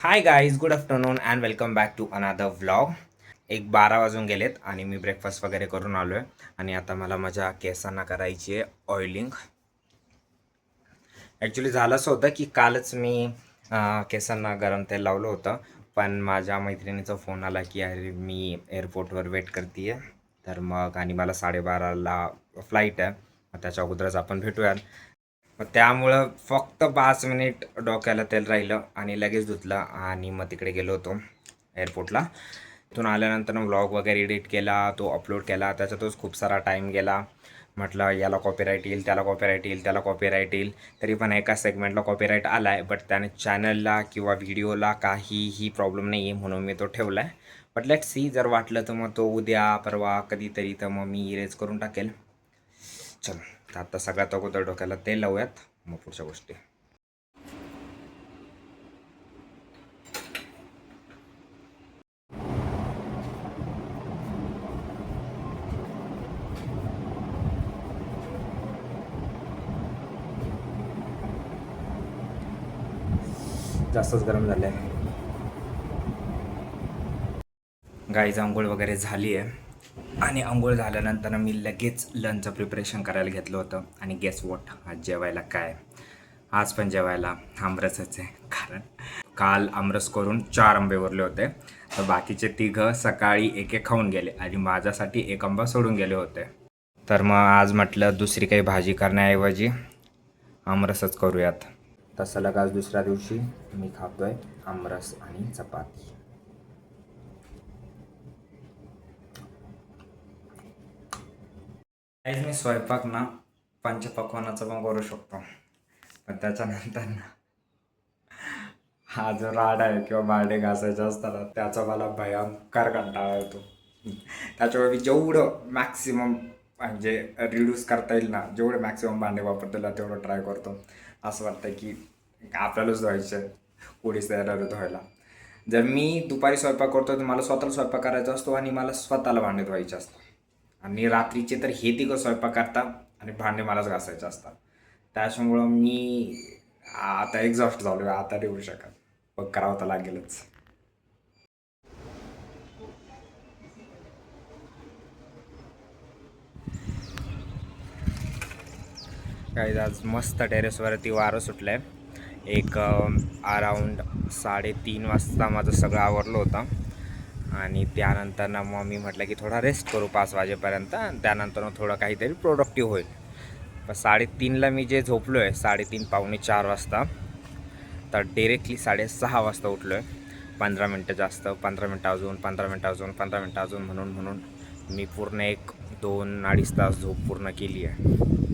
High guys, good afternoon and welcome back to another vlog. 12 वाजून गेलेत आणि मी breakfast वगैरे करून आलो आहे. आणि आता मला माझ्या केसांना करायची आहे ऑइलिंग. ॲक्च्युली झालं असं होतं की कालच मी केसांना गरम तेल लावलं होतं, पण माझ्या मैत्रिणीचा फोन आला की अरे मी एअरपोर्टवर वेट करते आहे, तर मग आणि मला 12:30ला फ्लाईट आहे, मग त्याच्या अगोदरच आपण भेटूयात. मग त्यामुळं फक्त 5 मिनिट डोक्याला तेल राहिलं आणि लगेच धुतलं आणि मग तिकडे गेलो होतो एअरपोर्टला. तिथून आल्यानंतर व्लॉग वगैरे एडिट केला, तो अपलोड केला, त्याच्यातच खूप सारा टाईम गेला. म्हटलं याला कॉपीराईट येईल, त्याला कॉपीराईट येईल, त्याला कॉपीराईट येईल. तरी पण एका सेगमेंटला कॉपीराईट आला आहे, बट त्याने चॅनलला किंवा व्हिडिओला काहीही प्रॉब्लेम नाही आहे, म्हणून मी तो ठेवला आहे. बट लेट सी, जर वाटलं तर मग तो उद्या परवा कधीतरी तर मग मी इरेज करून टाकेल. चल, तर आता सगळ्यात अगोदर डोक्याला तेल लावूयात, मग पुढच्या गोष्टी. जास्तच गरम झालं आहे. गाईचं आंघोळ वगैरे झाली आहे आणि आंघोळ झाल्यानंतर मी लगेच लंचचं प्रिपरेशन करायला घेतलं होतं. आणि गेस वॉट, आज जेवायला काय? आज पण जेवायला आमरसच आहे, कारण काल आमरस करून 4 आंबे उरले होते, तर बाकीचे 3 सकाळी एक एक खाऊन गेले आणि माझ्यासाठी 1 आंबा सोडून गेले होते. तर मग आज म्हटलं दुसरी काही भाजी करण्याऐवजी आमरसच करूयात. तसं लग आज दुसऱ्या दिवशी मी खातोय आमरस आणि चपाती. काहीच मी स्वयंपाक ना पंचपक्वानाचा पण करू शकतो, पण त्याच्यानंतर ना हा जो राड आहे किंवा भांडे घासायचे असताना त्याचा मला भयंकर कंटाळा येतो. त्याच्यामुळे मी जेवढं मॅक्सिमम म्हणजे रिड्यूस करता येईल ना, जेवढे मॅक्सिमम भांडे वापरता येईल तेवढं ट्राय करतो. असं वाटतं की आपल्यालाच धुवायचं, कोणीच तयार राहिलं धुवायला. जर मी दुपारी स्वयंपाक करतो तर मला स्वतःला स्वयंपाक करायचा असतो आणि मला स्वतःला भांडे धुवायचे असतात. आणि रात्रीचे तर हे तिघं स्वयंपाक करतात आणि भांडे मलाच घासायचे असतात. त्याच्यामुळं मी आता एक्झॉस्ट झालो आहे, आता नाही होऊ शकत, मग करावं तर लागेलच. काही आज मस्त टेरेसवरती वारं सुटलं आहे. एक अराऊंड 3:30 वाजता माझं सगळं आवरलं होतं आणि त्यानंतर ना मग मी म्हटलं की थोडा रेस्ट करू 5 वाजेपर्यंत, त्यानंतर मग थोडं काहीतरी प्रोडक्टिव्ह होईल. पण 3:30ला मी जे झोपलो आहे, 3:30 पावणे 4 वाजता, तर डिरेक्टली 6:30 वाजता उठलो आहे. 15 मिनटं जास्त, 15 मिनटं अजून, 15 मिनटं अजून, 15 मिनटं अजून म्हणून मी पूर्ण 1-2-2.5 तास झोप पूर्ण केली आहे.